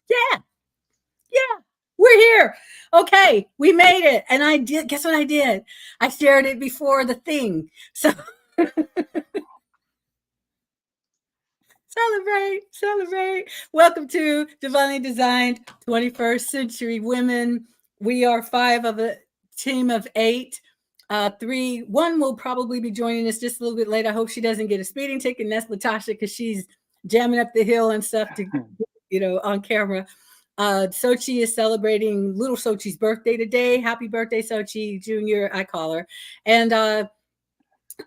Yeah, yeah, we're here. Okay, we made it. And I did, guess what I did? I shared it before the thing. So celebrate, celebrate. Welcome to Divinely Designed 21st Century Women. We are five of a team of eight. One will probably be joining us just a little bit late. I hope she doesn't get a speeding ticket. And that's Latasha because she's jamming up the hill and stuff to, on camera. Sochi is celebrating little Sochi's birthday today. Happy birthday, Sochi Junior, I call her. And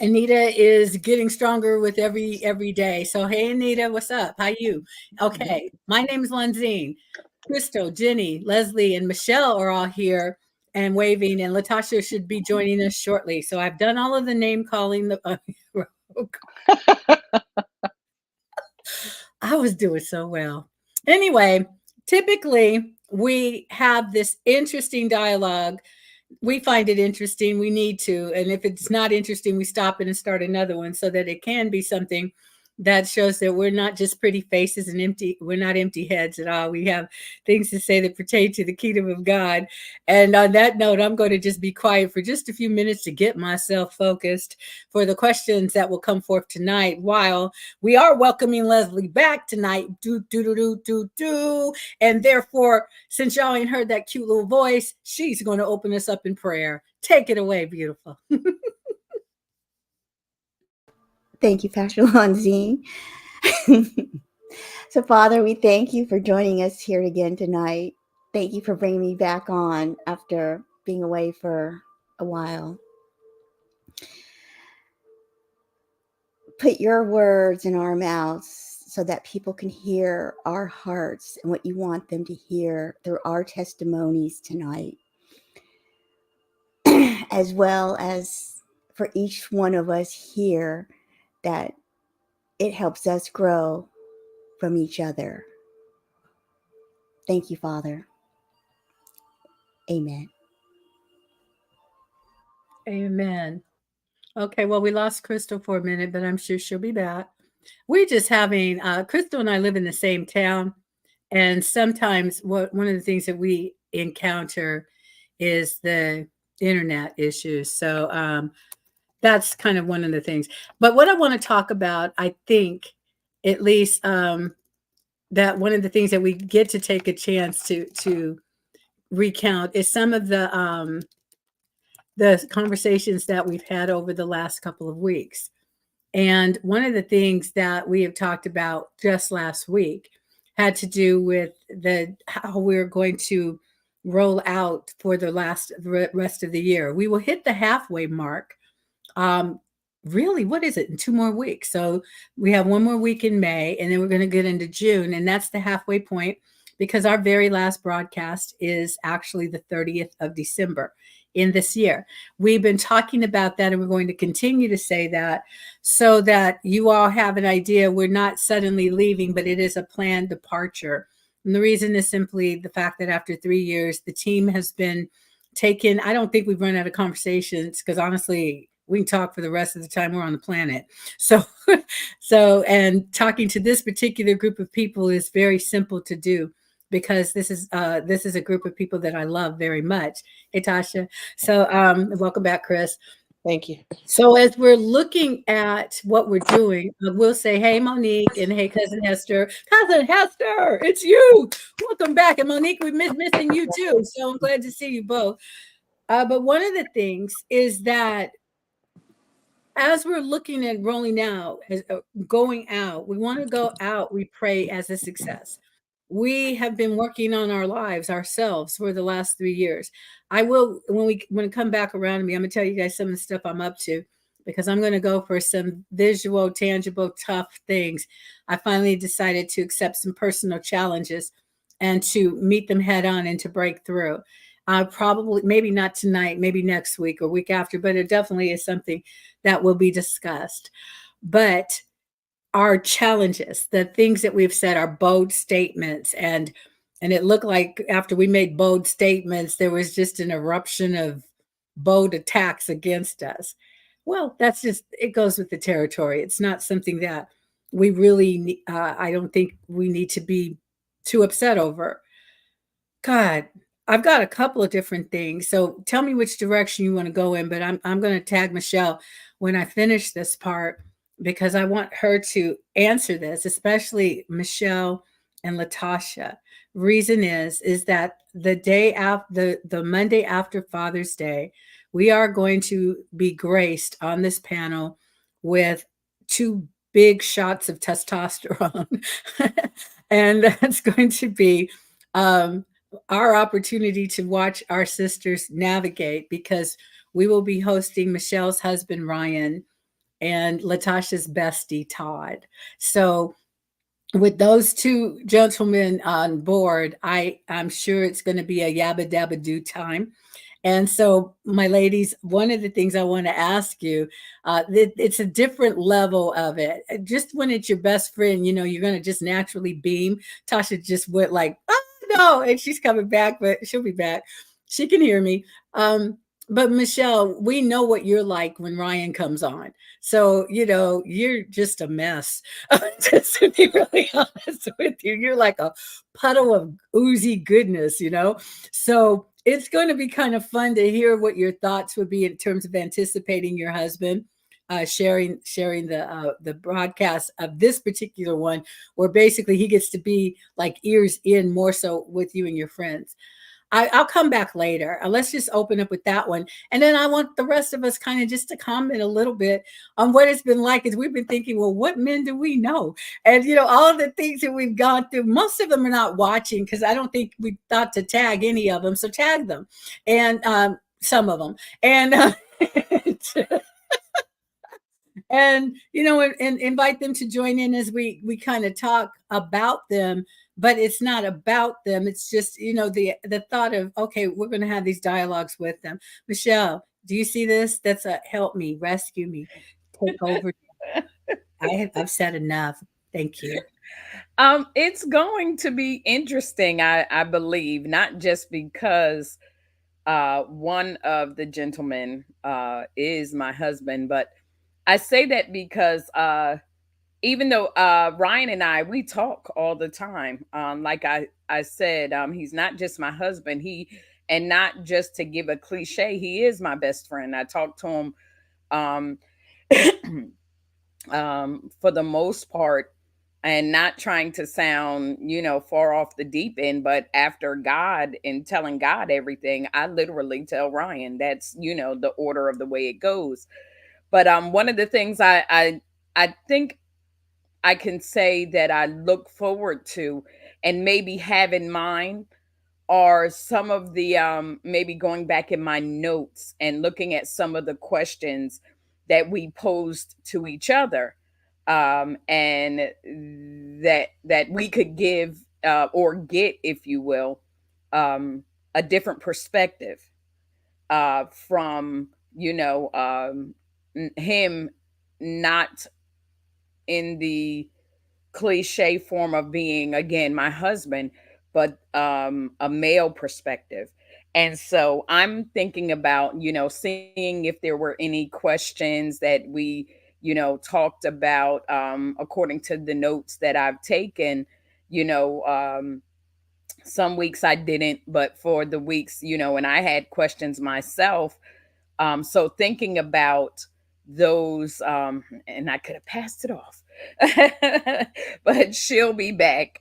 Anita is getting stronger with every day. So hey, Anita, what's up? How you? Okay, my name is Lonzine. Crystal, Jenny, Leslie, and Michelle are all here and waving, and Latasha should be joining us shortly. So I've done all of the name calling. I was doing so well. Anyway, typically we have this interesting dialogue. We find it interesting. We need to. And if it's not interesting, we stop it and start another one so that it can be something that shows that we're not just pretty faces and we're not empty heads at all. We have things to say that pertain to the kingdom of God. And on that note, I'm going to just be quiet for just a few minutes to get myself focused for the questions that will come forth tonight, while we are welcoming Leslie back tonight. And therefore, since y'all ain't heard that cute little voice, she's going to open us up in prayer. Take it away, beautiful. Thank you, Pastor Lonzine. So, Father, we thank you for joining us here again tonight. Thank you for bringing me back on after being away for a while. Put your words in our mouths so that people can hear our hearts and what you want them to hear through our testimonies tonight, as well as for each one of us here, that it helps us grow from each other. Thank you, Father. Amen. Amen. Okay, well, we lost Crystal for a minute, but I'm sure she'll be back. We're just having, Crystal and I live in the same town. And sometimes one of the things that we encounter is the internet issues. So that's kind of one of the things. But what I want to talk about, I think, at least that one of the things that we get to take a chance to recount is some of the conversations that we've had over the last couple of weeks. And one of the things that we have talked about just last week had to do with how we're going to roll out for the rest of the year. We will hit the halfway mark. Really, what is it, in 2 more weeks? So we have 1 more week in May, and then we're going to get into June, and that's the halfway point, because our very last broadcast is actually the 30th of December in this year. We've been talking about that, and we're going to continue to say that so that you all have an idea. We're not suddenly leaving, but it is a planned departure. And the reason is simply the fact that after 3 years, the team has been taken. I don't think we've run out of conversations, because honestly, we can talk for the rest of the time we're on the planet. So and talking to this particular group of people is very simple to do, because this is a group of people that I love very much. Hey, Tasha. So welcome back, Chris. Thank you. So as we're looking at what we're doing, we'll say, hey, Monique, and hey, Cousin Hester. Cousin Hester, it's you. Welcome back. And Monique, we're missing you too. So I'm glad to see you both. But one of the things is that as we're looking at rolling out, going out, we want to go out, we pray, as a success. We have been working on our lives ourselves for the last 3 years. I will, when we come back around to me, I'm going to tell you guys some of the stuff I'm up to. because I'm going to go for some visual, tangible, tough things. I finally decided to accept some personal challenges and to meet them head on and to break through. Probably, maybe not tonight, maybe next week or week after, but it definitely is something that will be discussed. But our challenges, the things that we've said, are bold statements, and it looked like after we made bold statements, there was just an eruption of bold attacks against us. Well, that's just, it goes with the territory. It's not something that we really, I don't think we need to be too upset over. God, I've got a couple of different things. So tell me which direction you want to go in, but I'm going to tag Michelle when I finish this part because I want her to answer this, especially Michelle and Latasha. Reason is that the day after the Monday after Father's Day, we are going to be graced on this panel with two big shots of testosterone. And that's going to be um, our opportunity to watch our sisters navigate, because we will be hosting Michelle's husband Ryan and Latasha's bestie Todd. So with those two gentlemen on board, I'm sure it's going to be a yabba dabba do time. And so, my ladies, one of the things I want to ask you, it's a different level of it. Just when it's your best friend, you're going to just naturally beam. Tasha just went like, oh no, and she's coming back, but she'll be back. She can hear me. But Michelle, we know what you're like when Ryan comes on. So, you're just a mess. Just to be really honest with you, you're like a puddle of oozy goodness. So it's going to be kind of fun to hear what your thoughts would be in terms of anticipating your husband, sharing the broadcast of this particular one, where basically he gets to be like ears in more so with you and your friends. I'll come back later. Let's just open up with that one. And then I want the rest of us kind of just to comment a little bit on what it's been like, as we've been thinking, well, what men do we know? And, all of the things that we've gone through, most of them are not watching because I don't think we thought to tag any of them. So tag them, and some of them. And, and invite them to join in as we kind of talk about them. But it's not about them, it's just the thought of, okay, we're going to have these dialogues with them. Michelle, do you see this? That's a help me, rescue me, take over. I've said enough. Thank you. It's going to be interesting, I believe, not just because one of the gentlemen is my husband, but I say that because even though Ryan and I, we talk all the time. Like I said, he's not just my husband. And not just to give a cliche, he is my best friend. I talk to him um, for the most part, and not trying to sound, far off the deep end, but after God and telling God everything, I literally tell Ryan. That's, the order of the way it goes. But one of the things I think I can say that I look forward to and maybe have in mind are some of the maybe going back in my notes and looking at some of the questions that we posed to each other, and that we could give or get, if you will, um, a different perspective from him, not in the cliche form of being, again, my husband, but a male perspective. And so I'm thinking about, seeing if there were any questions that we, talked about, according to the notes that I've taken. you know um some weeks I didn't, but for the weeks, and I had questions myself. So thinking about those, and I could have passed it off, but she'll be back.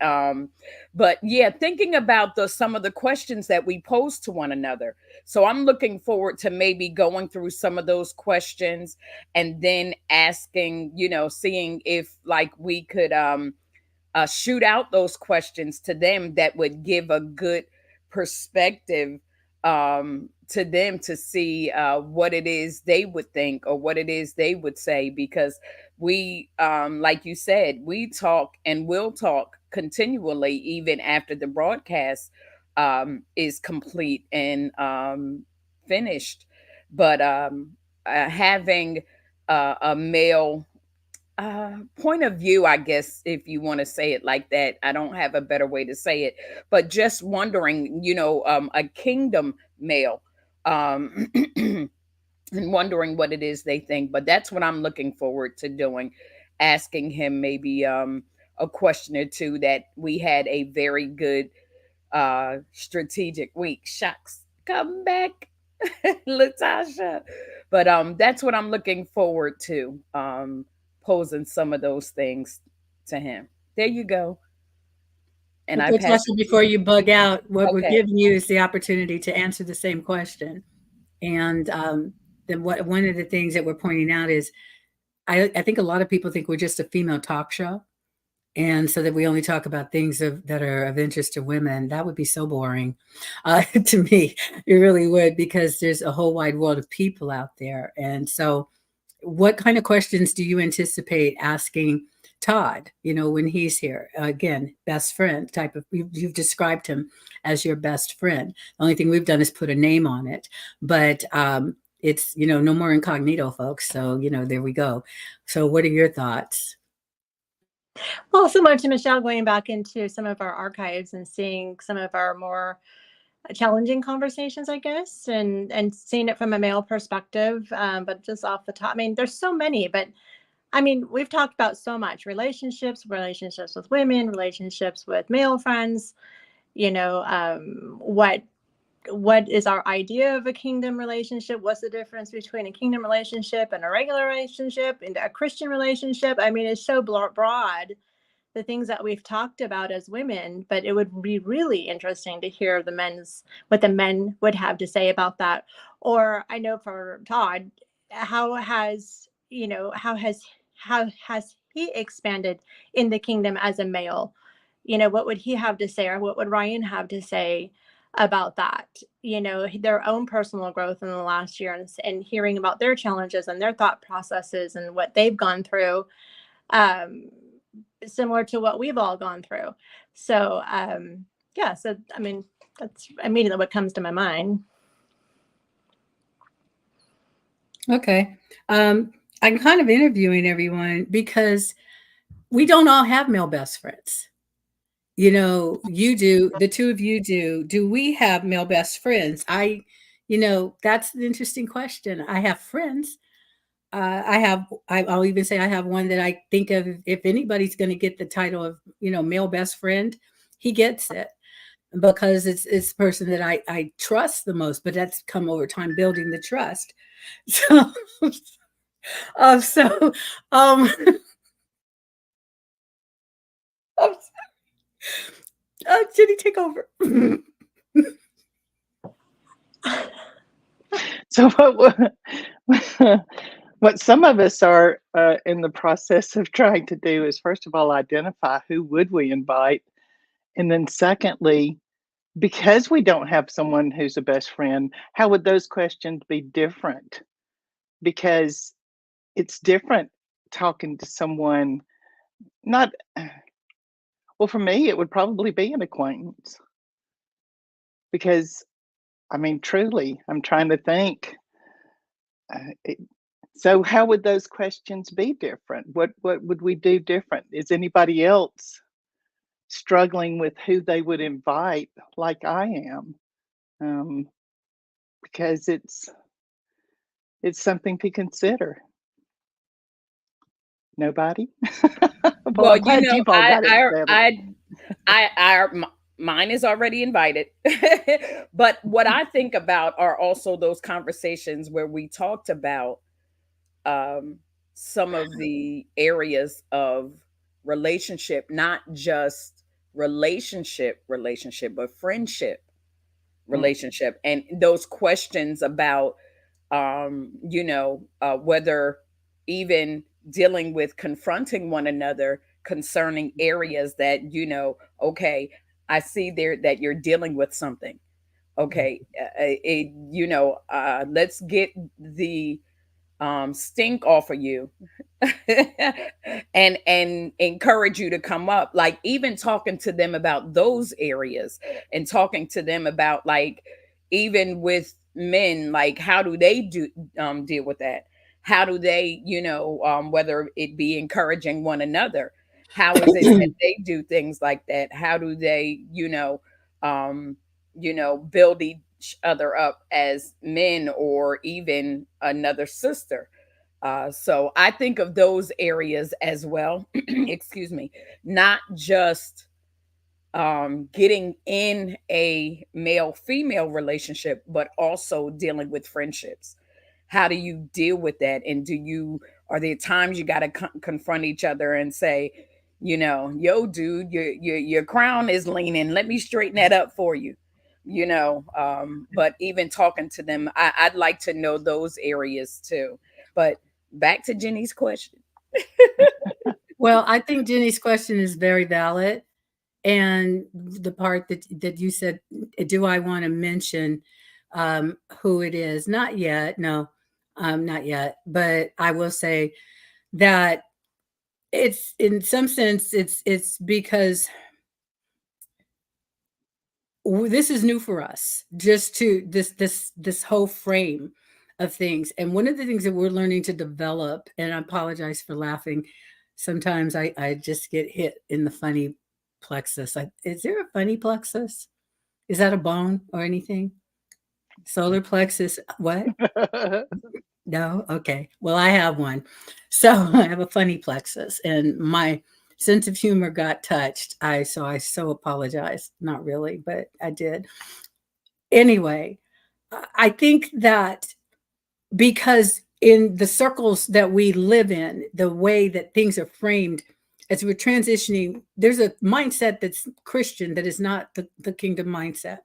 But yeah, thinking about the some of the questions that we pose to one another. So I'm looking forward to maybe going through some of those questions and then asking, seeing if like we could shoot out those questions to them that would give a good perspective to them to see what it is they would think or what it is they would say, because we, like you said, we talk and will talk continually even after the broadcast is complete and finished. But having a male point of view, I guess, if you want to say it like that. I don't have a better way to say it, but just wondering, a kingdom male, um, and wondering what it is they think. But that's what I'm looking forward to doing, asking him maybe a question or two. That we had a very good strategic week. Shucks, come back, Latasha. But that's what I'm looking forward to. Posing some of those things to him. There you go. And Well, I pass Tasha, it to before you. you bug out, what we're Okay. giving you is the opportunity to answer the same question. And then one of the things that we're pointing out is I think a lot of people think we're just a female talk show. And so that we only talk about things that are of interest to women. That would be so boring to me. It really would, because there's a whole wide world of people out there. And so what kind of questions do you anticipate asking Todd, when he's here? Again, best friend type of, you've described him as your best friend. The only thing we've done is put a name on it, but it's, no more incognito, folks. So, there we go. So what are your thoughts? Well, similar to Michelle, going back into some of our archives and seeing some of our more challenging conversations, I guess, and seeing it from a male perspective. But just off the top, I mean, there's so many, but I mean, we've talked about so much: relationships with women, relationships with male friends. What is our idea of a kingdom relationship? What's the difference between a kingdom relationship and a regular relationship and a Christian relationship? I mean, it's so broad, the things that we've talked about as women, but it would be really interesting to hear what the men would have to say about that. Or I know for Todd, how has he expanded in the kingdom as a male? What would he have to say, or what would Ryan have to say about that? Their own personal growth in the last year, and hearing about their challenges and their thought processes and what they've gone through. Similar to what we've all gone through. So yeah, so I mean, that's immediately what comes to my mind. Okay. I'm kind of interviewing everyone because we don't all have male best friends. You do, the two of you do. Do we have male best friends? That's an interesting question. I have friends. I'll even say I have one that I think of, if anybody's going to get the title of, male best friend, he gets it, because it's the person that I trust the most, but that's come over time building the trust. So, so, um, I'm Jenny, take over. So what some of us are in the process of trying to do is, first of all, identify who would we invite, and then secondly, because we don't have someone who's a best friend, how would those questions be different? Because it's different talking to someone, not well, for me, it would probably be an acquaintance, because I mean, truly, I'm trying to think. So how would those questions be different? What would we do different? Is anybody else struggling with who they would invite, like I am? Because it's something to consider. Nobody? Well, Well, I'm glad you've all got it settled. mine is already invited. But what I think about are also those conversations where we talked about um, some of the areas of relationship, not just relationship, but friendship Mm. relationship, and those questions about whether even dealing with confronting one another concerning areas that, okay, I see there that you're dealing with something. Okay, let's get the stink off of you and encourage you to come up, like even talking to them about those areas, and talking to them about, like, even with men, like how do they deal with that, how do they, whether it be encouraging one another, how is it that they do things like that, how do they, build each other up as men, or even another sister. So I think of those areas as well. Excuse me. Not just getting in a male female relationship, but also dealing with friendships. How do you deal with that? And are there times you got to confront each other and say, yo, dude, your crown is leaning. Let me straighten that up for you. But even talking to them, I'd like to know those areas too. But back to Jenny's question. Well, I think Jenny's question is very valid. And the part that you said, do I want to mention who it is? Not yet. No, not yet. But I will say that it's, in some sense, it's because this is new for us, just to this whole frame of things. And one of the things that we're learning to develop, and I apologize for laughing, sometimes I just get hit in the funny plexus. Is there a funny plexus? Is that a bone or anything? Solar plexus, what? No? Okay. Well, I have one. So I have a funny plexus, and my sense of humor got touched. So I so apologize. Not really, but I did. Anyway, I think that because in the circles that we live in, the way that things are framed, as we're transitioning, there's a mindset that's Christian that is not the kingdom mindset.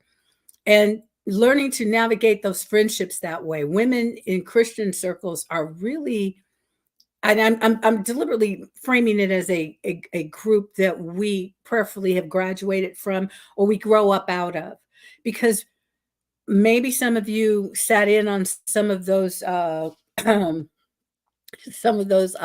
And learning to navigate those friendships that way. Women in Christian circles are really, and I'm deliberately framing it as a group that we prayerfully have graduated from, or we grow up out of, because maybe some of you sat in on some of those some of those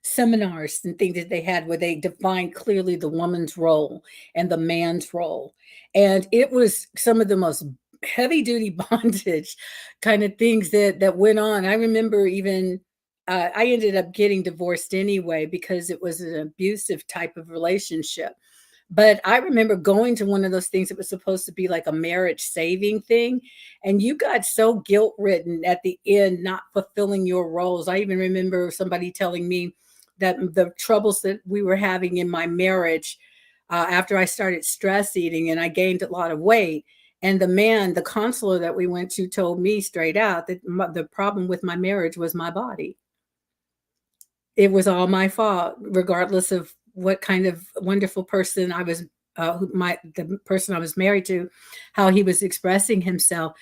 seminars and things that they had, where they defined clearly the woman's role and the man's role. And it was some of the most heavy duty bondage kind of things that went on. I remember even I ended up getting divorced anyway because it was an abusive type of relationship. But I remember going to one of those things that was supposed to be like a marriage saving thing. And you got so guilt ridden at the end, not fulfilling your roles. I even remember somebody telling me that the troubles that we were having in my marriage, after I started stress eating and I gained a lot of weight. And the counselor that we went to, told me straight out that the problem with my marriage was my body. It was all my fault, regardless of what kind of wonderful person I was, the person I was married to, how he was expressing himself.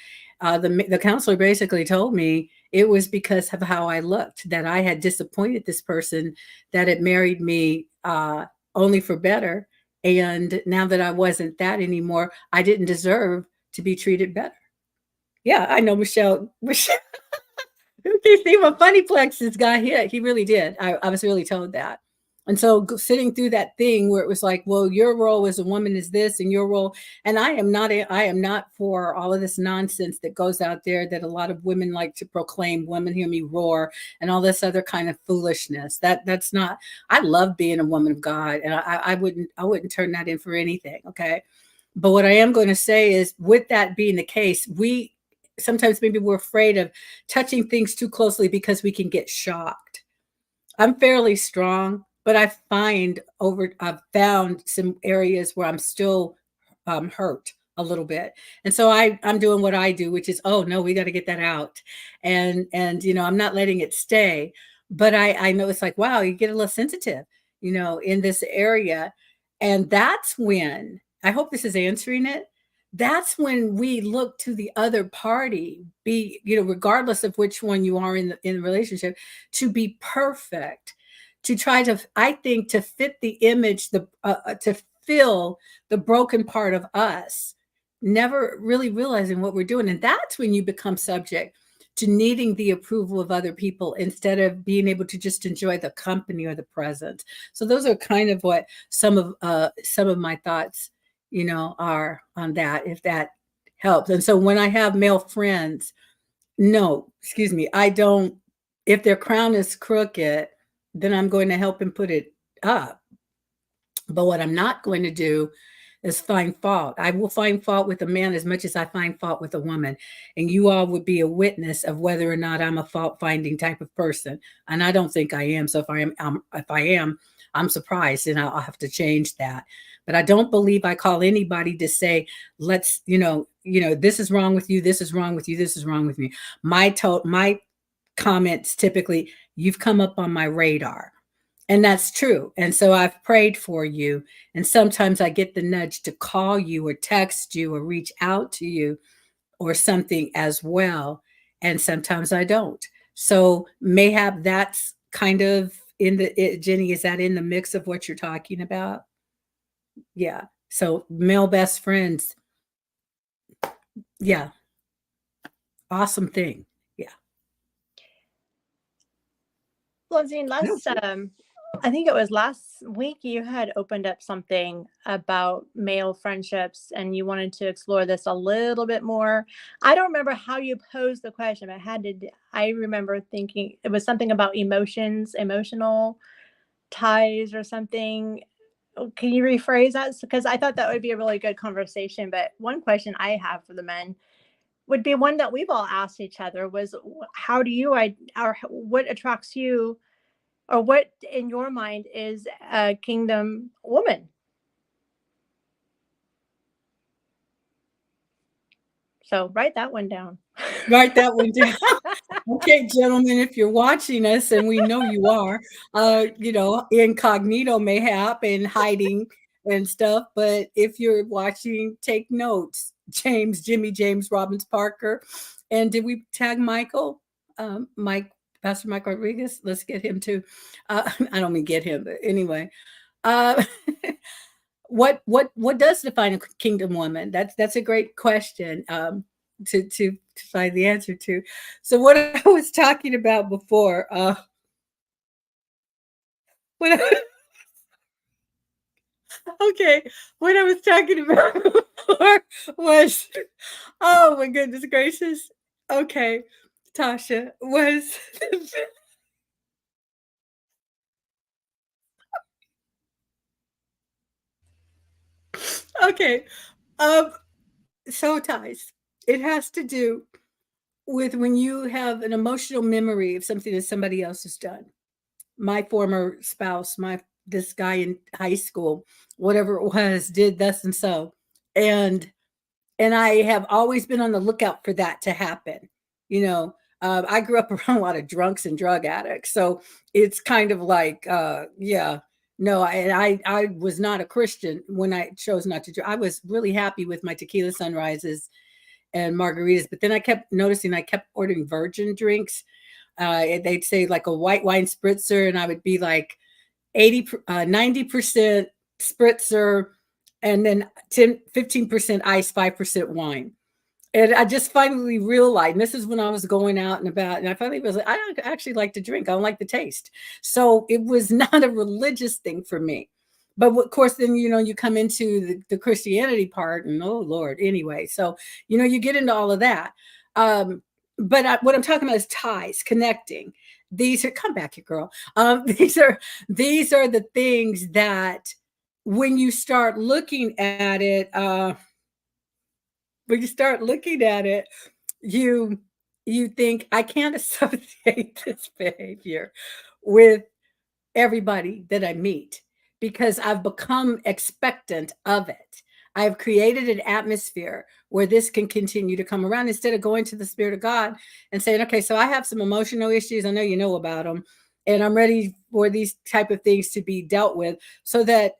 The counselor basically told me it was because of how I looked, that I had disappointed this person that had married me only for better. And now that I wasn't that anymore, I didn't deserve to be treated better. Yeah, I know, Michelle. Michelle, you see, my funny plexus got hit. He really did. I was really told that. And so sitting through that thing where it was like, well, your role as a woman is this, and your role, and I am not for all of this nonsense that goes out there that a lot of women like to proclaim, women hear me roar, and all this other kind of foolishness. That's not, I love being a woman of God, and I wouldn't turn that in for anything. Okay. But what I am going to say is, with that being the case, we sometimes maybe we're afraid of touching things too closely because we can get shocked. I'm fairly strong, but I've found some areas where I'm still hurt a little bit. And so I'm doing what I do, which is, oh no, we got to get that out. And I'm not letting it stay. But I know it's like, wow, you get a little sensitive, in this area. And that's when, I hope this is answering it. That's when we look to the other party, regardless of which one you are in the relationship, to be perfect, to try to, I think, to fit the image, to fill the broken part of us, never really realizing what we're doing. And that's when you become subject to needing the approval of other people instead of being able to just enjoy the company or the presence. So those are kind of what some of my thoughts, are on that, if that helps. And so when I have male friends, no, excuse me, I don't. If their crown is crooked, then I'm going to help him put it up. But what I'm not going to do is find fault. I will find fault with a man as much as I find fault with a woman. And you all would be a witness of whether or not I'm a fault finding type of person. And I don't think I am. So if I am, I'm surprised, and I'll have to change that. But I don't believe I call anybody to say, let's, this is wrong with you. This is wrong with you. This is wrong with me. My comments typically, you've come up on my radar. And that's true. And so I've prayed for you. And sometimes I get the nudge to call you or text you or reach out to you or something as well. And sometimes I don't. So mayhap that's kind of Jenny, is that in the mix of what you're talking about? Yeah. So male best friends. Yeah. Awesome thing. Yeah. Lonsine, I think it was last week you had opened up something about male friendships and you wanted to explore this a little bit more. I don't remember how you posed the question, but I remember thinking it was something about emotional ties or something. Can you rephrase that? Because I thought that would be a really good conversation. But one question I have for the men would be one that we've all asked each other was, how do you, or what attracts you, or what in your mind is a kingdom woman? So write that one down. Write that one down. Okay, gentlemen, if you're watching us, and we know you are, incognito mayhap and hiding and stuff, but if you're watching, take notes. Jimmy James Robbins Parker. And did we tag Michael? Pastor Mike Rodriguez? Let's get him too. I don't mean get him, but anyway. Uh, what does define a kingdom woman? That's a great question. To find the answer to. So what I was talking about before, what I, okay, what I was talking about before was, oh my goodness gracious. Okay, Tasha was okay. Um, so ties. It has to do with when you have an emotional memory of something that somebody else has done. My former spouse, this guy in high school, whatever it was, did thus and so. And I have always been on the lookout for that to happen. I grew up around a lot of drunks and drug addicts. So it's kind of like, yeah, no, I was not a Christian when I chose not to drink. I was really happy with my tequila sunrises and margaritas, but then I kept noticing I kept ordering virgin drinks. They'd say like a white wine spritzer, and I would be like 90% spritzer, and then 15% ice, 5% wine. And I just finally realized, and this is when I was going out and about, and I finally was like, I don't actually like to drink. I don't like the taste. So it was not a religious thing for me. But of course, then, you come into the Christianity part, and oh Lord, anyway. So, you get into all of that. But what I'm talking about is ties, connecting. These are, come back here, girl. These are the things that when you start looking at it, you think, I can't associate this behavior with everybody that I meet because I've become expectant of it. I've created an atmosphere where this can continue to come around instead of going to the Spirit of God and saying, okay, so I have some emotional issues. I know you know about them. And I'm ready for these type of things to be dealt with so that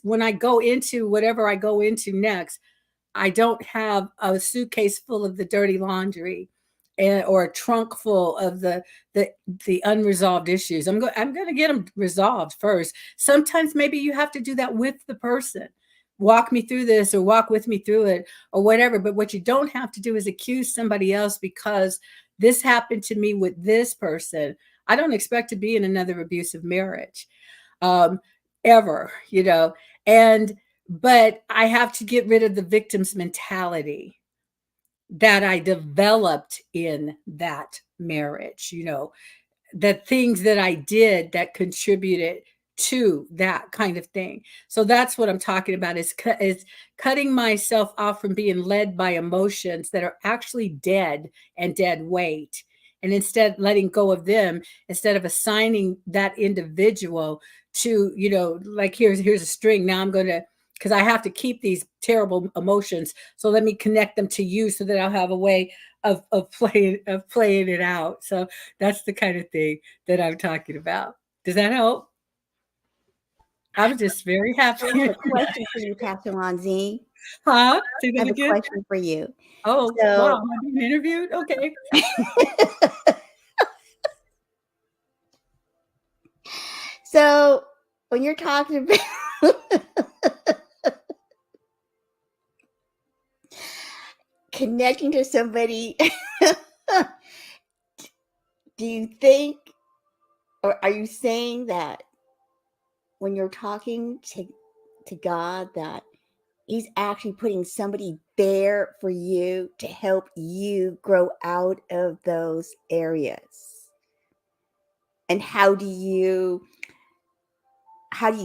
when I go into whatever I go into next, I don't have a suitcase full of the dirty laundry or a trunk full of the unresolved issues. I'm going to get them resolved first. Sometimes maybe you have to do that with the person. walk me through this or walk with me through it or whatever. But what you don't have to do is accuse somebody else because this happened to me with this person. I don't expect to be in another abusive marriage, um, ever, And, but I have to get rid of the victim's mentality that I developed in that marriage, the things that I did that contributed to that kind of thing. So that's what I'm talking about is cutting myself off from being led by emotions that are actually dead and dead weight. And instead letting go of them, instead of assigning that individual to, like here's a string. Now I'm going to, because I have to keep these terrible emotions. So let me connect them to you so that I'll have a way of playing it out. So that's the kind of thing that I'm talking about. Does that help? I was just very So I have happy. a question for you, Pastor Lonzie. Huh? Say I that have a again? question for you. Oh, wow. So, Am I being interviewed? Okay. so when you're talking about connecting to somebody, do you think, or are you saying that when you're talking to God, that He's actually putting somebody there for you to help you grow out of those areas? And how do you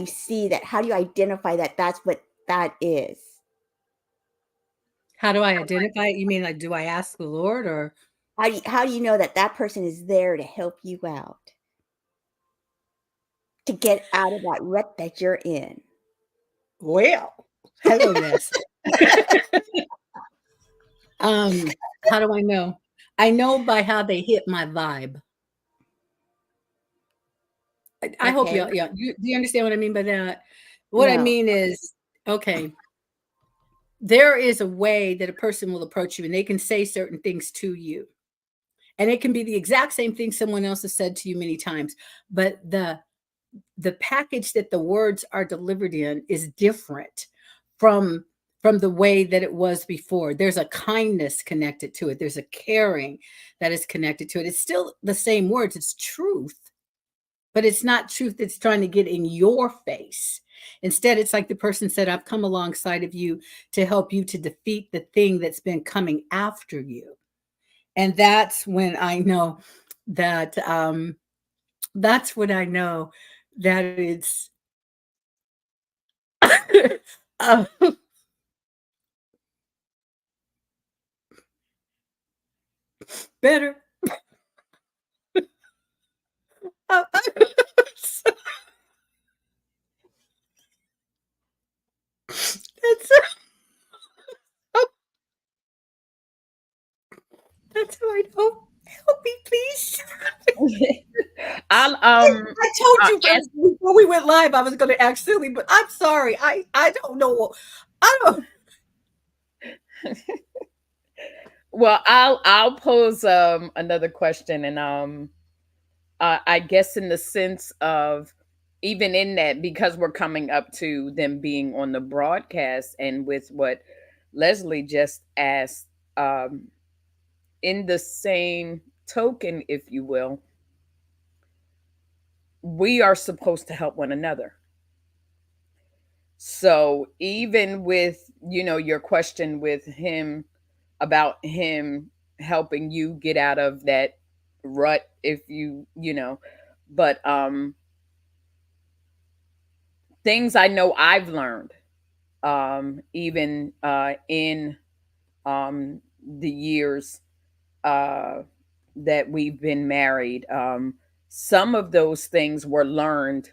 see that? How do you identify that that's what that is? How do I identify it? You mean like, do I ask the Lord or? How do you know that that person is there to help you out, to get out of that rut that you're in? Well, hello, Ness. How do I know? I know by how they hit my vibe. I hope Okay. y'all, yeah. Do you understand what I mean by that? What I No. mean is, okay, there is a way that a person will approach you and they can say certain things to you. And it can be the exact same thing someone else has said to you many times, but the package that the words are delivered in is different from the way that it was before. There's a kindness connected to it. There's a caring that is connected to it. It's still the same words. It's truth, but it's not truth that's trying to get in your face. Instead, it's like the person said, I've come alongside of you to help you to defeat the thing that's been coming after you. And that's when I know that that's when I know that it's uh, better. Uh, that's that's how I know. Help me, please. I'll I told you answer. before we went live I was going to act silly, but I'm sorry. I don't know. I don't. Well, I'll pose another question, and I guess in the sense of, even in that, because we're coming up to them being on the broadcast, and with what Leslie just asked, um, in the same token, if you will, we are supposed to help one another. So even with, your question with him, about him helping you get out of that rut, if but things I know I've learned, even in the years uh that we've been married, some of those things were learned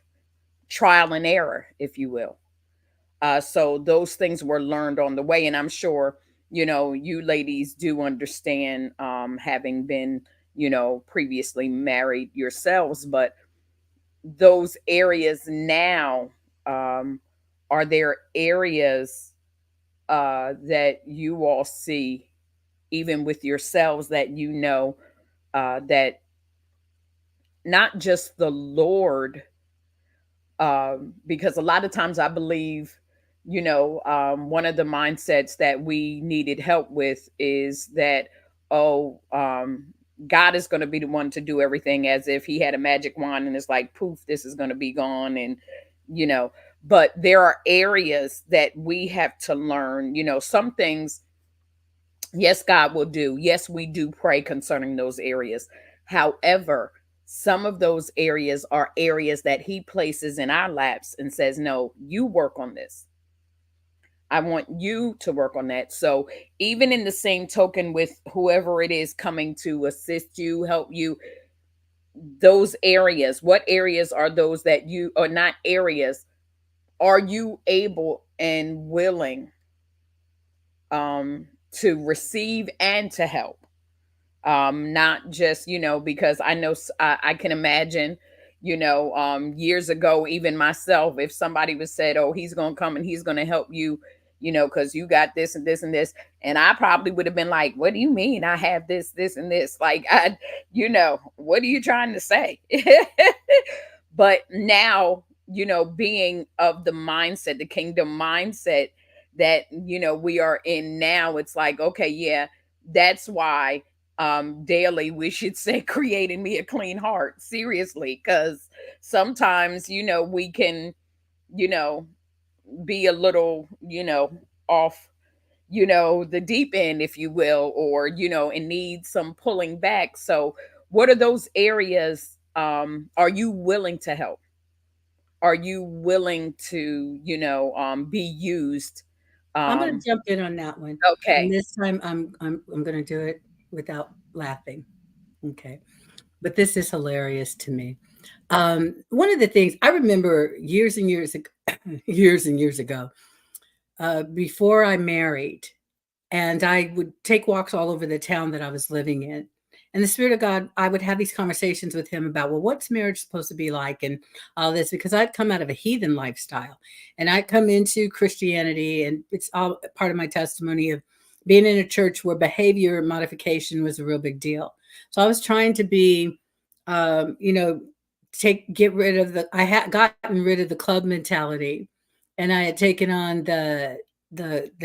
trial and error, if you will. So those things were learned on the way, and I'm sure you ladies do understand, having been previously married yourselves. But those areas now, um, are there areas that you all see, even with yourselves, that that not just the Lord, because a lot of times I believe, one of the mindsets that we needed help with is that, oh, God is going to be the one to do everything, as if he had a magic wand and it's like, poof, this is going to be gone. And, you know, but there are areas that we have to learn, some things, yes, God will do. Yes, we do pray concerning those areas. However, some of those areas are areas that he places in our laps and says, no, you work on this. I want you to work on that. So, even in the same token, with whoever it is coming to assist you, help you, those areas, what areas are those that you are not areas? Are you able and willing to receive and to help? Not just, because I know I can imagine, years ago, even myself, if somebody was said, oh, he's going to come and he's going to help you, because you got this and this and this, and I probably would have been like, what do you mean I have this and this? Like, what are you trying to say? But now, being of the mindset, the kingdom mindset that, we are in now, it's like, okay, yeah, that's why daily we should say, creating me a clean heart, seriously, because sometimes, we can, you know be a little, off, the deep end, if you will, or, and need some pulling back. So what are those areas? Are you willing to help? Are you willing to, be used? I'm going um to jump in on that one, and okay. this time I'm going to do it without laughing. Okay, but this is hilarious to me. One of the things I remember years and years ago, years and years ago, before I married, and I would take walks all over the town that I was living in. And the Spirit of God, I would have these conversations with him about, well, what's marriage supposed to be like and all this, because I'd come out of a heathen lifestyle and I'd come into Christianity, and it's all part of my testimony of being in a church where behavior modification was a real big deal. So I was trying to be, you know, get rid of I had gotten rid of the club mentality, and I had taken on the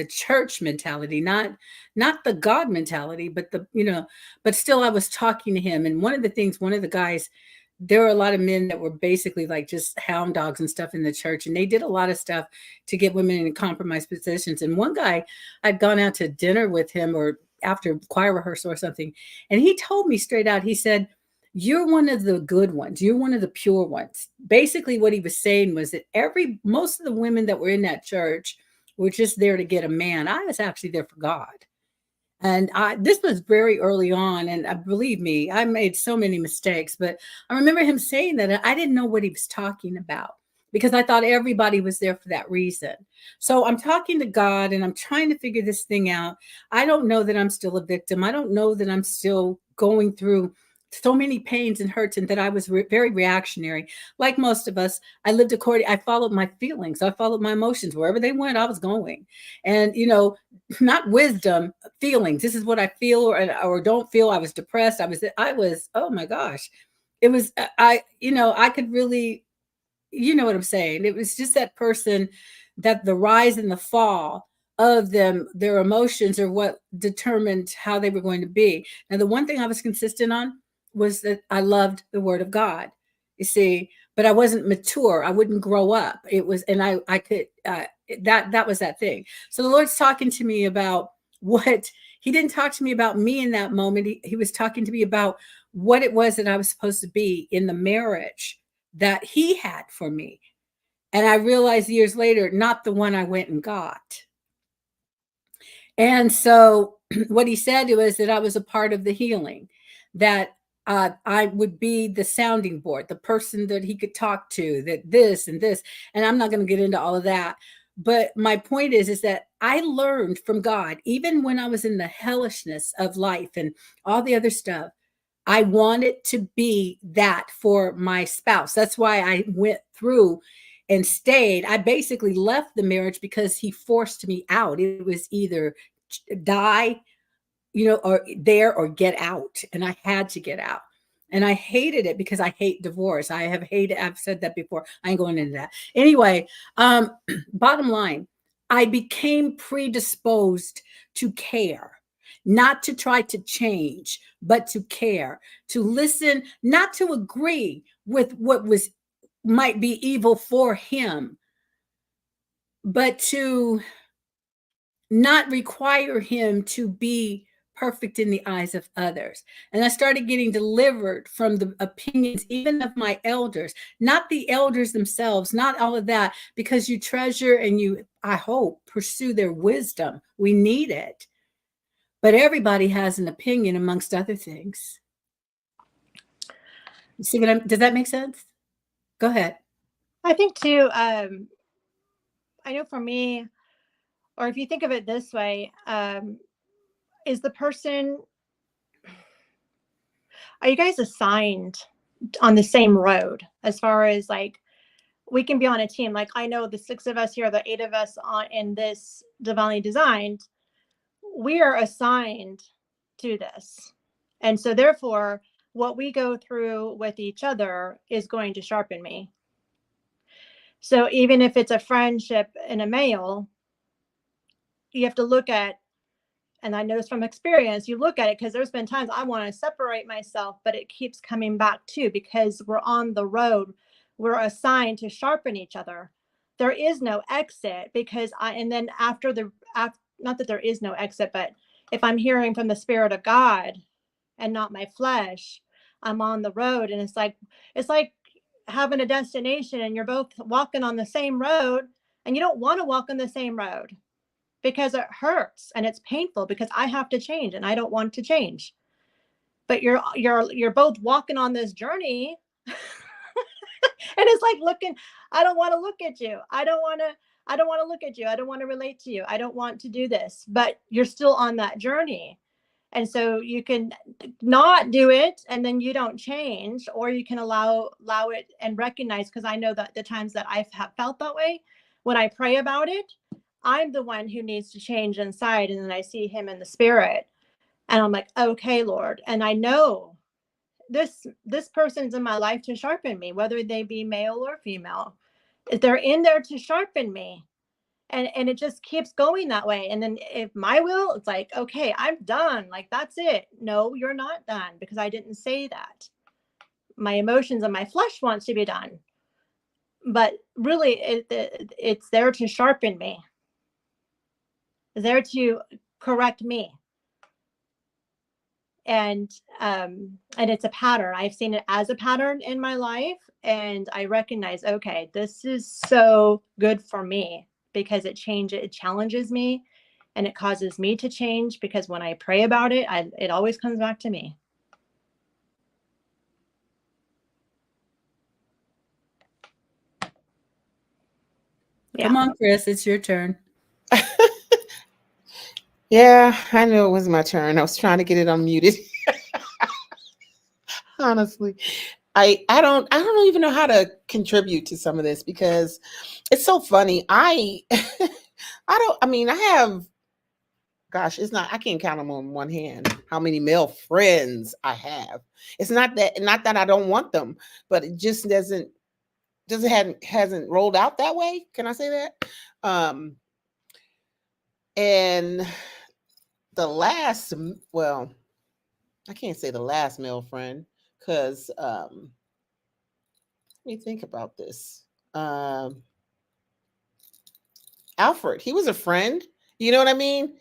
church mentality, not the God mentality, but but still I was talking to him. And one of the guys, there were a lot of men that were basically like just hound dogs and stuff in the church, and they did a lot of stuff to get women in compromised positions. And one guy, I'd gone out to dinner with him or after choir rehearsal or something, and he told me straight out, he said, you're one of the good ones. You're one of the pure ones. Basically, what he was saying was that most of the women that were in that church were just there to get a man. I was actually there for God. And this was very early on. And believe me, I made so many mistakes. But I remember him saying that, and I didn't know what he was talking about because I thought everybody was there for that reason. So I'm talking to God and I'm trying to figure this thing out. I don't know that I'm still a victim. I don't know that I'm still going through so many pains and hurts, and that I was very reactionary. Like most of us, I followed my feelings. I followed my emotions. Wherever they went, I was going. And, not wisdom, feelings. This is what I feel or don't feel. I was depressed. Oh my gosh. It was, I could really, you know what I'm saying? It was just that person, that the rise and the fall of them, their emotions are what determined how they were going to be. And the one thing I was consistent on was that I loved the word of God, you see, but I wasn't mature. I wouldn't grow up. It was, and I could, that was that thing. So the Lord's talking to me about what he didn't talk to me about me in that moment. He was talking to me about what it was that I was supposed to be in the marriage that he had for me. And I realized years later, not the one I went and got. And so what he said was that I was a part of the healing, that I would be the sounding board, the person that he could talk to, that this and this. And I'm not going to get into all of that. But my point is that I learned from God, even when I was in the hellishness of life and all the other stuff, I wanted to be that for my spouse. That's why I went through and stayed. I basically left the marriage because he forced me out. It was either die, or there or get out. And I had to get out. And I hated it because I hate divorce. I've said that before. I ain't going into that. Anyway, bottom line, I became predisposed to care, not to try to change, but to care, to listen, not to agree with what was might be evil for him, but to not require him to be perfect in the eyes of others. And I started getting delivered from the opinions, even of my elders, not the elders themselves, not all of that, because you treasure and you, I hope, pursue their wisdom. We need it. But everybody has an opinion amongst other things. You see what does that make sense? Go ahead. I think too, I know for me, or if you think of it this way, is the person, are you guys assigned on the same road? As far as like, we can be on a team. Like I know the 6 of us here, the 8 of us on in this divinely designed, we are assigned to this. And so therefore, what we go through with each other is going to sharpen me. So even if it's a friendship in a male, you have to look at, and I know this from experience, you look at it because there's been times I want to separate myself, but it keeps coming back too, because we're on the road. We're assigned to sharpen each other. There is no exit because and then after not that there is no exit, but if I'm hearing from the Spirit of God and not my flesh, I'm on the road. And it's like having a destination and you're both walking on the same road, and you don't want to walk on the same road because it hurts and it's painful because I have to change and I don't want to change. But you're both walking on this journey. And it's like looking, I don't want to look at you. I don't want to look at you. I don't want to relate to you. I don't want to do this, but you're still on that journey. And so you can not do it and then you don't change, or you can allow it and recognize, because I know that the times that I've felt that way, when I pray about it, I'm the one who needs to change inside. And then I see him in the spirit and I'm like, okay, Lord. And I know this person's in my life to sharpen me, whether they be male or female. They're in there to sharpen me. And it just keeps going that way. And then if my will, it's like, okay, I'm done. Like, that's it. No, you're not done, because I didn't say that. My emotions and my flesh wants to be done. But really, it's there to sharpen me. It's there to correct me. And it's a pattern. I've seen it as a pattern in my life. And I recognize, okay, this is so good for me, because it challenges me and it causes me to change, because when I pray about it, it always comes back to me. Yeah. Come on, Chris, it's your turn. Yeah, I knew it was my turn. I was trying to get it unmuted. Honestly, I don't even know how to contribute to some of this, because it's so funny. I have, gosh, I can't count them on one hand how many male friends I have. It's not that I don't want them, but it just hasn't rolled out that way. Can I say that? And the last, well, I can't say the last male friend, because let me think about this. Alfred, he was a friend. You know what I mean?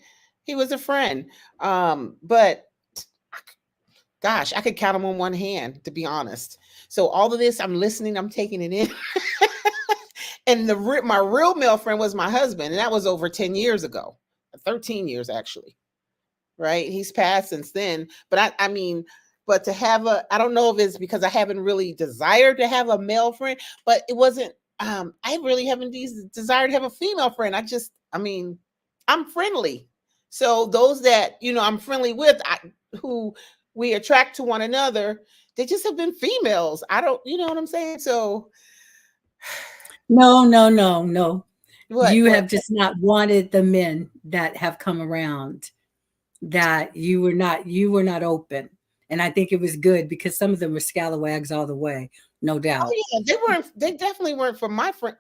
He was a friend. But gosh, I could count him on one hand, to be honest. So all of this, I'm listening, I'm taking it in. And my real male friend was my husband, and that was over 10 years ago, 13 years actually. Right? He's passed since then. But but to have I don't know if it's because I haven't really desired to have a male friend, but it wasn't, I really haven't desired to have a female friend. I'm friendly. So those that, I'm friendly with, who we attract to one another, they just have been females. I don't, you know what I'm saying? So. No. What? You have just not wanted the men that have come around, that you were not open. And I think it was good, because some of them were scalawags all the way, no doubt. Oh yeah, they definitely weren't for my friend.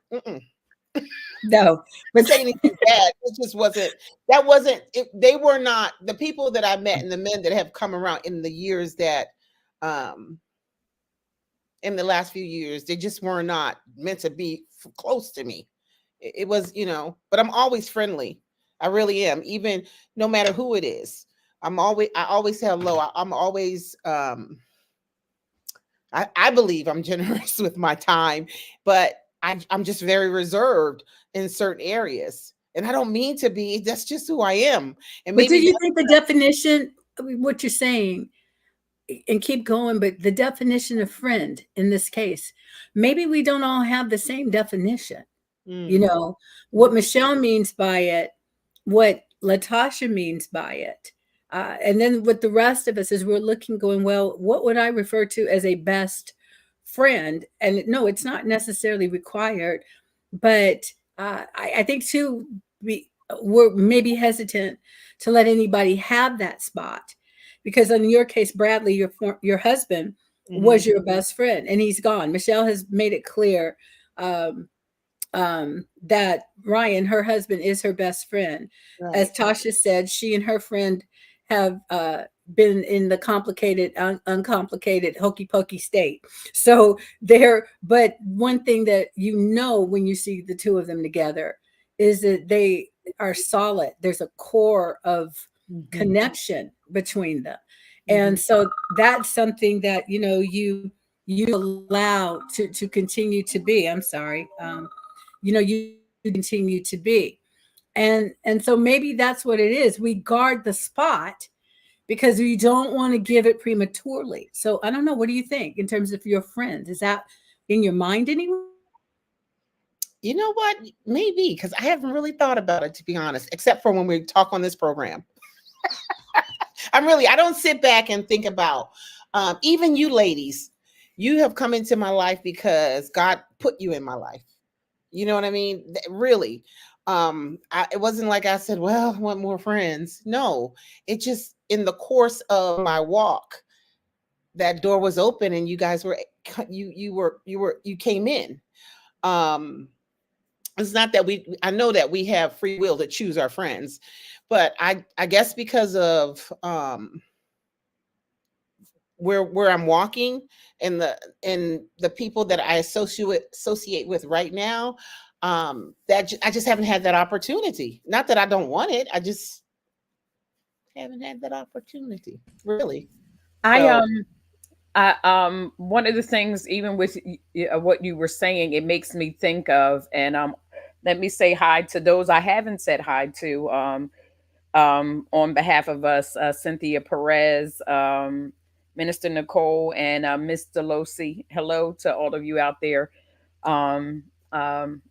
No, To but say anything bad. It just wasn't. That wasn't. They were not the people that I met and the men that have come around in the years that, um, in the last few years, they just were not meant to be close to me. It was, but I'm always friendly. I really am. Even no matter who it is, I always say hello. I'm always, I believe I'm generous with my time, but I'm just very reserved in certain areas. And I don't mean to be, that's just who I am. And do maybe you think the definition, I mean, what you're saying, and keep going, but the definition of friend in this case, maybe we don't all have the same definition. You mm, know, what Michelle means by it, what Latasha means by it. And then with the rest of us, as we're looking, going, well, what would I refer to as a best friend? And no, it's not necessarily required, but I think too, we're maybe hesitant to let anybody have that spot because in your case, Bradley, your husband mhm, was your best friend, and he's gone. Michelle has made it clear um, that Ryan, her husband, is her best friend. As right. Tasha said, she and her friend have been in the complicated, uncomplicated, hokey pokey state. So there, but one thing that you know when you see the two of them together is that they are solid. There's a core of Mhm, connection between them. And mhm. so that's something that you allow to continue to be. I'm sorry. You continue to be. And so maybe that's what it is. We guard the spot because we don't want to give it prematurely. So I don't know. What do you think in terms of your friends? Is that in your mind anyway? You know what? Maybe because I haven't really thought about it, to be honest, except for when we talk on this program. I don't sit back and think about, even you ladies, you have come into my life because God put you in my life. You know what I mean? Really. It wasn't like I said, well, I want more friends. No, it just in the course of my walk, that door was open and you guys were, you came in. Um, it's not that I know that we have free will to choose our friends, but I guess because of, where I'm walking and the people that I associate with right now, I just haven't had that opportunity. Not that I don't want it, I just haven't had that opportunity, really. I So, one of the things, even with what you were saying, it makes me think of, and let me say hi to those I haven't said hi to. On behalf of us, Cynthia Perez, Minister Nicole, and Miss Delosi. Hello to all of you out there. Um,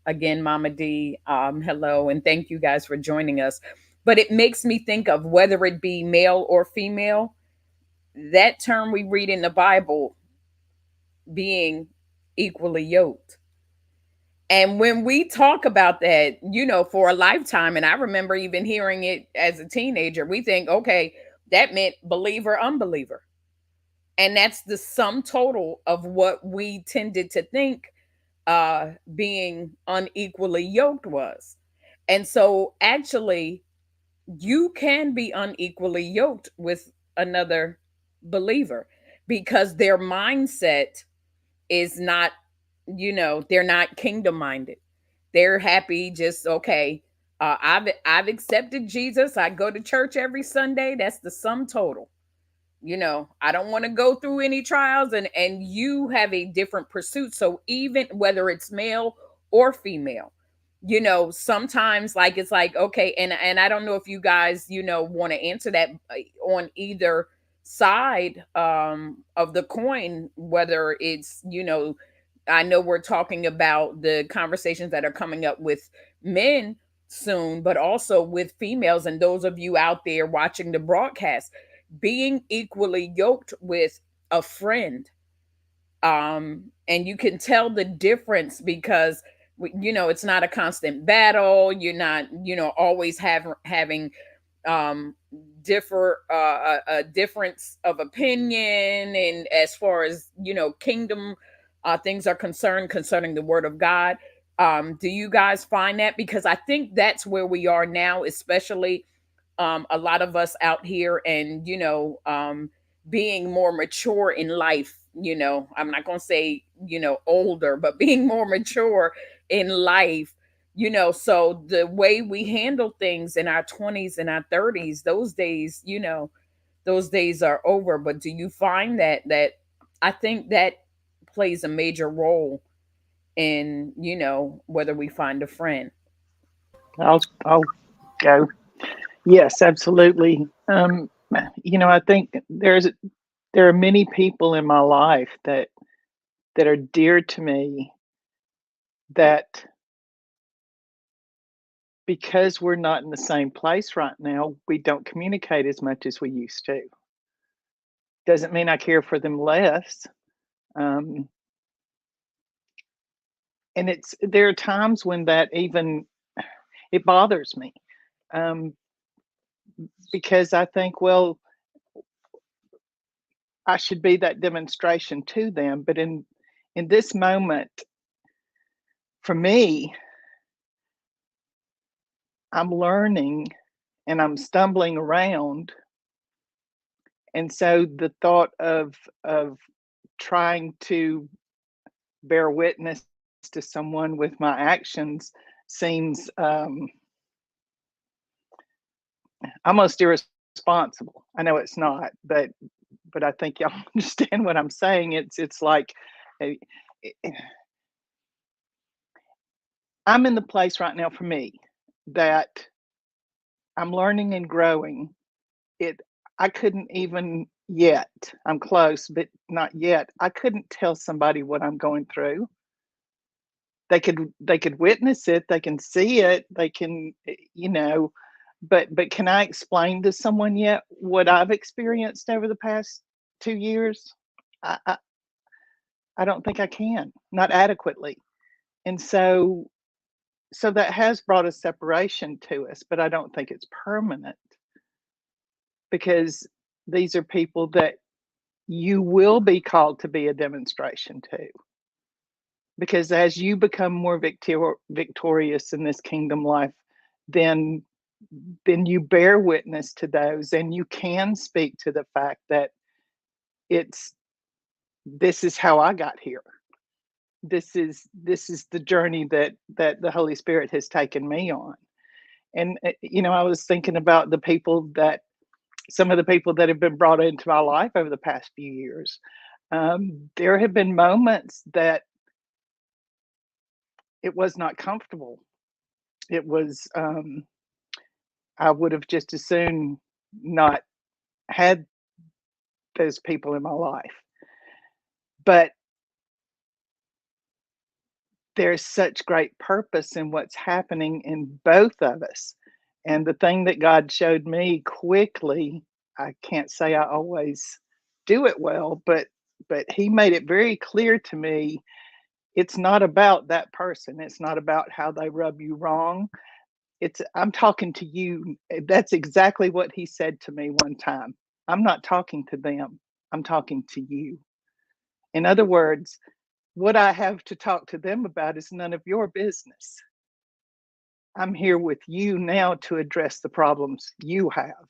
Again, Mama D, hello, and thank you guys for joining us. But it makes me think of whether it be male or female, that term we read in the Bible being equally yoked. And when we talk about that, for a lifetime, and I remember even hearing it as a teenager, we think, okay, that meant believer, unbeliever. And that's the sum total of what we tended to think being unequally yoked was. And so actually, you can be unequally yoked with another believer because their mindset is not, they're not kingdom minded. They're happy just okay. I've accepted Jesus. I go to church every Sunday. That's the sum total. I don't want to go through any trials, and you have a different pursuit. So even whether it's male or female, sometimes like it's like okay, and I don't know if you guys want to answer that on either side of the coin, whether it's I know we're talking about the conversations that are coming up with men soon, but also with females and those of you out there watching the broadcast, being equally yoked with a friend. And you can tell the difference because it's not a constant battle. You're not always having um a difference of opinion, and as far as kingdom things are concerned concerning the word of God. Do you guys find that? Because I think that's where we are now, especially a lot of us out here, and being more mature in life. I'm not going to say older, but being more mature in life. So the way we handle things in our 20s and our 30s, those days are over. But do you find that I think that plays a major role in whether we find a friend. I'll go. Yes, absolutely. I think there are many people in my life that are dear to me that because we're not in the same place right now, we don't communicate as much as we used to. Doesn't mean I care for them less. Um, and there are times when that even it bothers me, um, because I think, well, I should be that demonstration to them. But in this moment, for me, I'm learning and I'm stumbling around. And so the thought of trying to bear witness to someone with my actions seems almost irresponsible. I know it's not, but I think y'all understand what I'm saying. It's like eh, eh, I'm in the place right now for me that I'm learning and growing. It I couldn't even yet. I'm close, but not yet. I couldn't tell somebody what I'm going through. They could witness it, they can see it, they can, but can I explain to someone yet what I've experienced over the past 2 years? I I I don't think I can, not adequately. And so that has brought a separation to us, but I don't think it's permanent because these are people that you will be called to be a demonstration to. Because as you become more victorious in this kingdom life, then then you bear witness to those and you can speak to the fact that it's this is how I got here. This is the journey that the Holy Spirit has taken me on. And I was thinking about some of the people that have been brought into my life over the past few years. There have been moments that it was not comfortable. It was I would have just as soon not had those people in my life. But there's such great purpose in what's happening in both of us. And the thing that God showed me quickly, I can't say I always do it well, but he made it very clear to me it's not about that person. It's not about how they rub you wrong. It's I'm talking to you. That's exactly what he said to me one time. I'm not talking to them. I'm talking to you. In other words, what I have to talk to them about is none of your business. I'm here with you now to address the problems you have.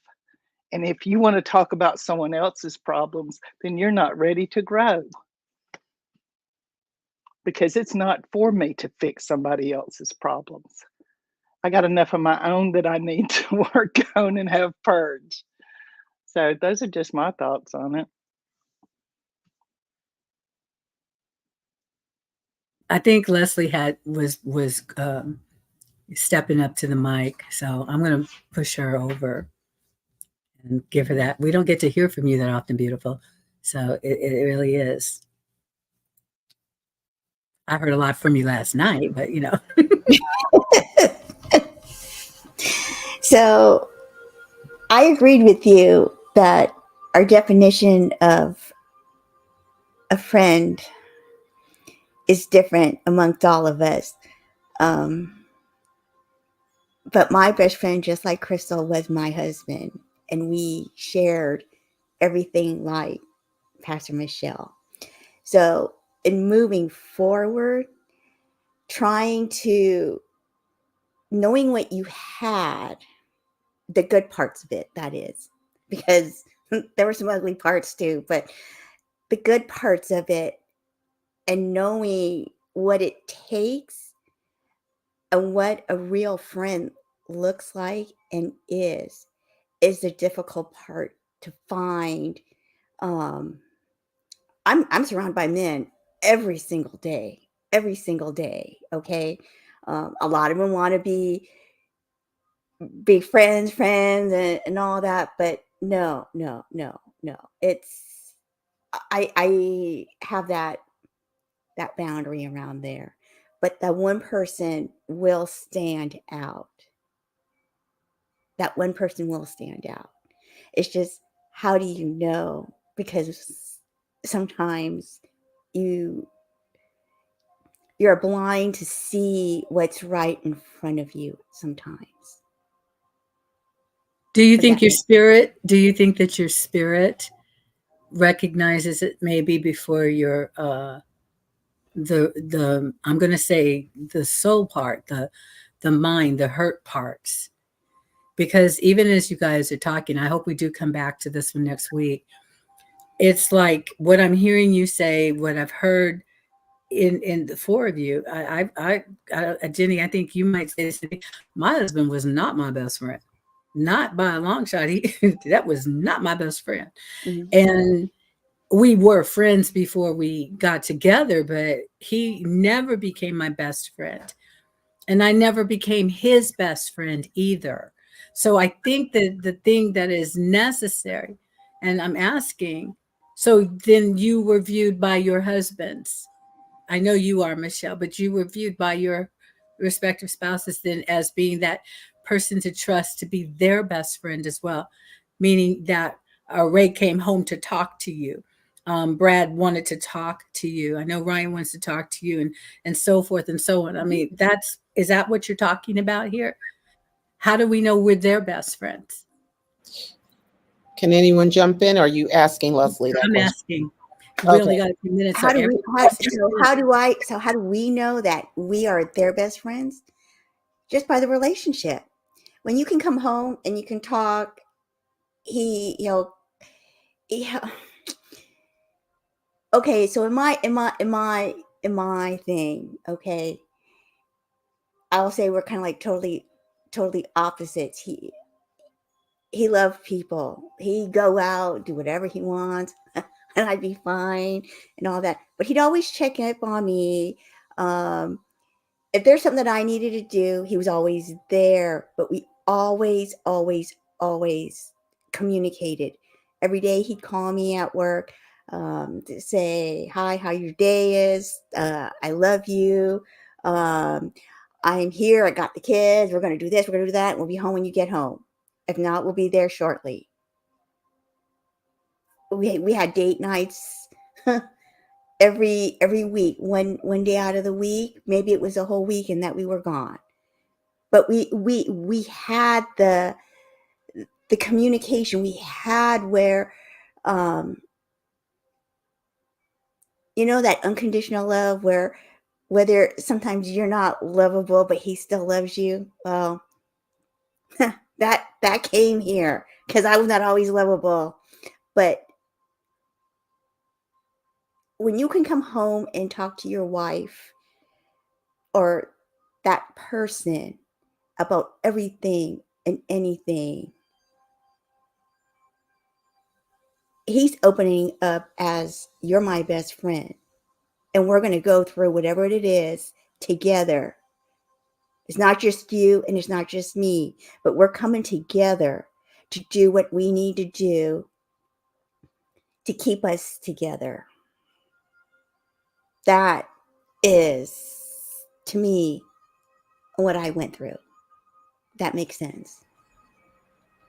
And if you want to talk about someone else's problems, then you're not ready to grow because it's not for me to fix somebody else's problems. I got enough of my own that I need to work on and have purged. So those are just my thoughts on it. I think Leslie was stepping up to the mic, so I'm going to push her over and give her that. We don't get to hear from you that often, beautiful. So it really is. I heard a lot from you last night, but So I agreed with you that our definition of a friend is different amongst all of us. But my best friend, just like Crystal, was my husband, and we shared everything like Pastor Michelle. So in moving forward, trying to, knowing what you had, the good parts of it, that is, because there were some ugly parts too, but the good parts of it, and knowing what it takes and what a real friend looks like and is the difficult part to find. I'm surrounded by men every single day, okay? A lot of them want to be friends, and all that, but no. It's, I have that boundary around there, but that one person will stand out. That one person will stand out. It's just, how do you know? Because sometimes you're blind to see what's right in front of you sometimes. Do you Does think that your make spirit, do you think that your spirit recognizes it maybe before your the I'm going to say the soul part, the mind, the hurt parts? Because even as you guys are talking, I hope we do come back to this one next week. It's like what I'm hearing you say, what I've heard in the four of you. Jenny, I think you might say this to me. My husband was not my best friend, not by a long shot. He that was not my best friend, Mhm. and we were friends before we got together, but he never became my best friend. And I never became his best friend either. So I think that the thing that is necessary, and I'm asking, so then you were viewed by your husbands. I know you are, Michelle, but you were viewed by your respective spouses then as being that person to trust to be their best friend as well, meaning that Ray came home to talk to you. Brad wanted to talk to you. I know Ryan wants to talk to you, and so forth and so on. I mean, is that what you're talking about here? How do we know we're their best friends? Can anyone jump in? Or are you asking Leslie that I'm question? asking. We only Okay. got a few minutes, so How do we? everybody else is How do we know that we are their best friends? Just by the relationship. When you can come home and you can talk, he, he, okay. So in my thing, okay, I'll say we're kind of like totally opposites. He loved people. He'd go out, do whatever he wants, and I'd be fine and all that. But he'd always check up on me. Um, if there's something that I needed to do, he was always there. But we always communicated. Every day he'd call me at work, to say, hi, how your day is. I love you. I'm here. I got the kids. We're going to do this. We're going to do that. And we'll be home when you get home. If not, we'll be there shortly. We had date nights every week, one day out of the week. Maybe it was a whole week and that we were gone. But we had the communication. We had where, that unconditional love, where whether sometimes you're not lovable, but he still loves you. Well, that came here because I was not always lovable. But when you can come home and talk to your wife or that person about everything and anything, he's opening up as, you're my best friend. And we're going to go through whatever it is together. It's not just you and it's not just me, but we're coming together to do what we need to do to keep us together. That is, to me, what I went through. That makes sense.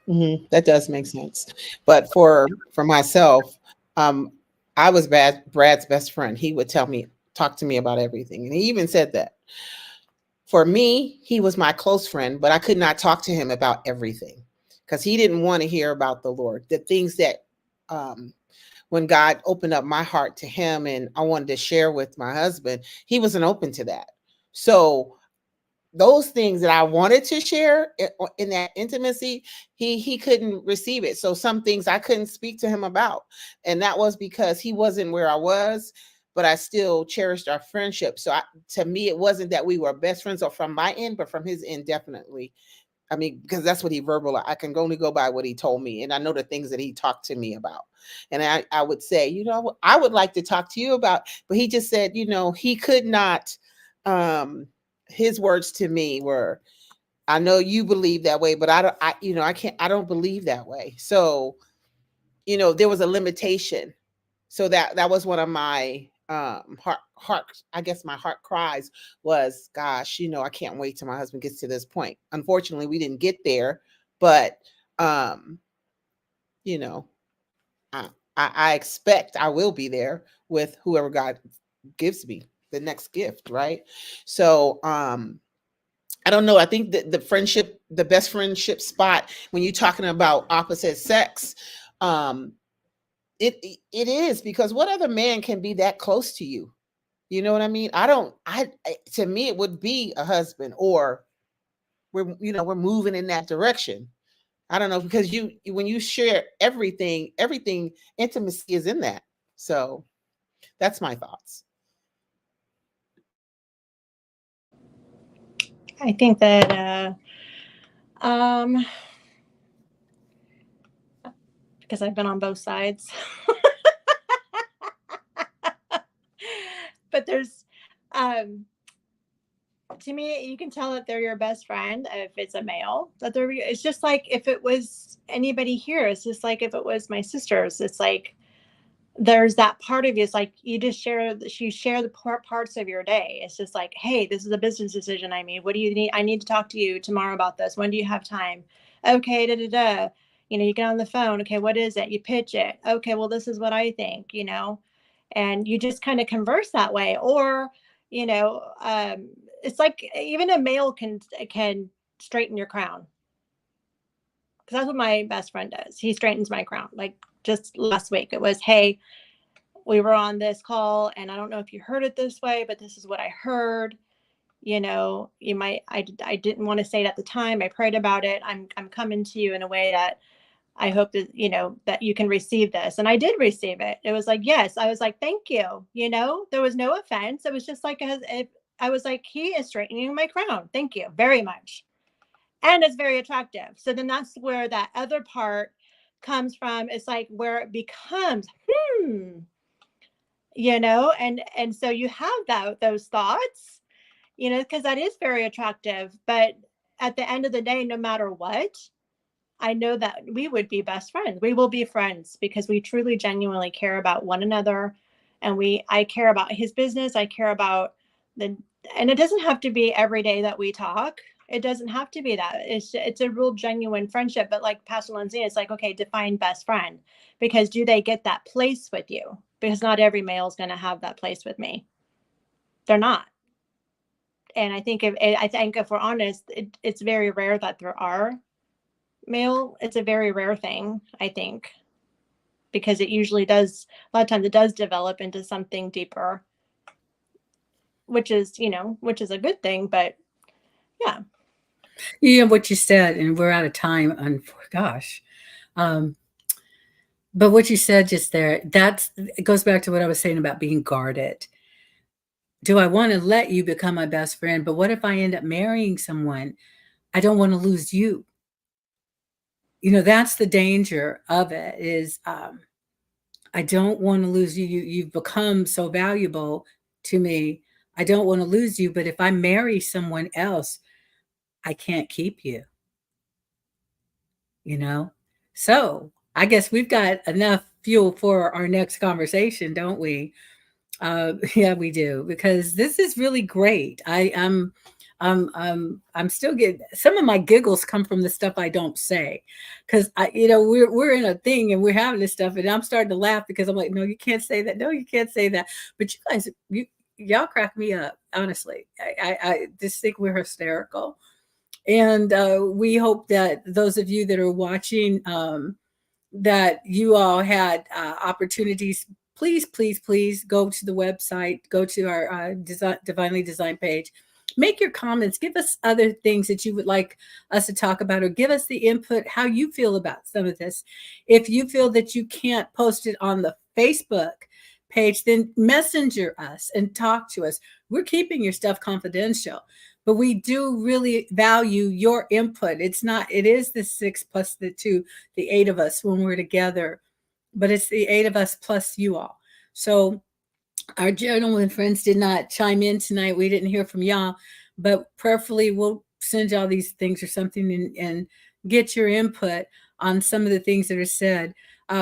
That does make sense. But for myself, I was Brad's best friend. He would talk to me about everything. And he even said that. For me, he was my close friend, but I could not talk to him about everything because he didn't want to hear about the Lord. The things that, when God opened up my heart to him and I wanted to share with my husband, he wasn't open to that. So those things that I wanted to share in that intimacy, he couldn't receive it. So some things I couldn't speak to him about, and that was because he wasn't where I was, but I still cherished our friendship. So to me, it wasn't that we were best friends, or from my end, but from his end, definitely. I mean, because that's what he verbalized. I can only go by what he told me, and I know the things that he talked to me about. And I would say, I would like to talk to you about, but he just said, he could not. His words to me were, I know you believe that way, but I don't believe that way. So, there was a limitation. So that was one of my heart, I guess my heart cries was, gosh, I can't wait till my husband gets to this point. Unfortunately, we didn't get there, but you know, I expect I will be there with whoever God gives me the next gift, right? So I don't know. I think that the best friendship spot when you're talking about opposite sex, it is, because what other man can be that close to you? You know what I mean? To me, it would be a husband, or we're moving in that direction. I don't know, because when you share everything, intimacy is in that. So that's my thoughts. I think that because I've been on both sides. But there's to me, you can tell that they're your best friend if it's a male. It's just like if it was anybody here. It's just like if it was my sisters. It's like there's that part of you. It's like you share the parts of your day. It's just like, hey, this is a business decision I made. What do you need? I need to talk to you tomorrow about this. When do you have time? Okay, da da da. You get on the phone. Okay, what is it? You pitch it. Okay, well, this is what I think. And you just kind of converse that way. Or, it's like even a male can straighten your crown, because that's what my best friend does. He straightens my crown. Like just last week, it was, hey, we were on this call, and I don't know if you heard it this way, but this is what I heard. You might, I didn't want to say it at the time. I prayed about it. I'm coming to you in a way that I hope that, that you can receive this. And I did receive it. It was like, yes. I was like, thank you. There was no offense. It was just like, I was like, he is straightening my crown. Thank you very much. And it's very attractive. So then that's where that other part comes from. It's like where it becomes, and so you have those thoughts, because that is very attractive. But at the end of the day, no matter what, I know that we would be best friends. We will be friends because we truly, genuinely care about one another. And I care about his business. I care about and it doesn't have to be every day that we talk. It doesn't have to be that. It's a real genuine friendship. But like Pastor Lindsay, it's like, okay, define best friend, because do they get that place with you? Because not every male is going to have that place with me. They're not. And I think if we're honest, it's very rare that there are male. It's a very rare thing, I think, because it usually does, a lot of times it does develop into something deeper, which is a good thing. But yeah. What you said, and we're out of time, and gosh. But what you said just there, it goes back to what I was saying about being guarded. Do I want to let you become my best friend? But what if I end up marrying someone? I don't want to lose you. That's the danger of it, is I don't want to lose you. You've become so valuable to me. I don't want to lose you. But if I marry someone else, I can't keep you. So I guess we've got enough fuel for our next conversation, don't we? Yeah, we do, because this is really great. I'm still getting, some of my giggles come from the stuff I don't say, because we're in a thing and we're having this stuff, and I'm starting to laugh because I'm like, no, you can't say that. No, you can't say that. But you guys, y'all crack me up. Honestly, I just think we're hysterical. And we hope that those of you that are watching, that you all had opportunities. Please, please, please go to the website, go to our Divinely Designed page, make your comments, give us other things that you would like us to talk about, or give us the input how you feel about some of this. If you feel that you can't post it on the Facebook page, then messenger us and talk to us. We're keeping your stuff confidential, but we do really value your input. It is the 6 plus the 2, the 8 of us when we're together, but it's the 8 of us plus you all. So our gentlemen friends did not chime in tonight. We didn't hear from y'all, but prayerfully we'll send y'all these things or something and get your input on some of the things that are said.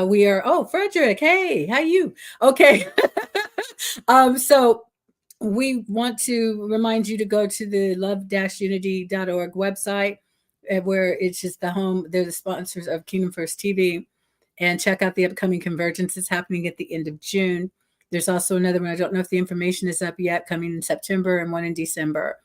We are, Frederick, hey, how you? Okay. So we want to remind you to go to the love-unity.org website, where it's just the home. They're the sponsors of Kingdom First TV, and check out the upcoming convergence that's happening at the end of June. There's also another one. I don't know if the information is up yet, coming in September, and one in December.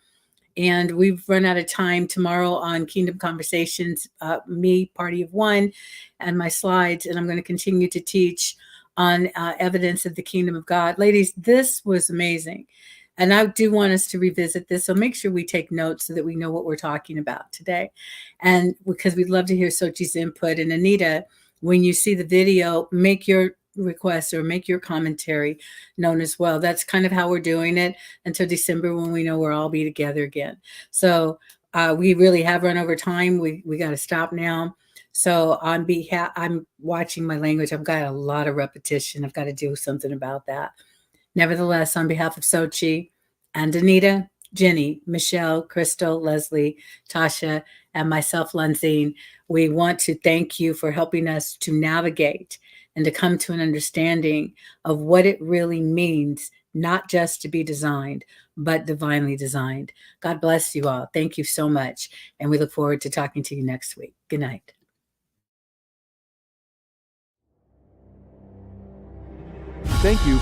And we've run out of time tomorrow on Kingdom Conversations, me, Party of One, and my slides. And I'm going to continue to teach on evidence of the kingdom of God. Ladies, this was amazing. And I do want us to revisit this. So make sure we take notes so that we know what we're talking about today. And because we'd love to hear Sochi's input. And Anita, when you see the video, make your requests or make your commentary known as well. That's kind of how we're doing it until December, when we know we'll all be together again. So we really have run over time. We got to stop now. So on behalf, I'm watching my language. I've got a lot of repetition. I've got to do something about that. Nevertheless, on behalf of Sochi and Anita, Jenny, Michelle, Crystal, Leslie, Tasha, and myself, Lenzine, we want to thank you for helping us to navigate and to come to an understanding of what it really means, not just to be designed, but divinely designed. God bless you all. Thank you so much. And we look forward to talking to you next week. Good night. Thank you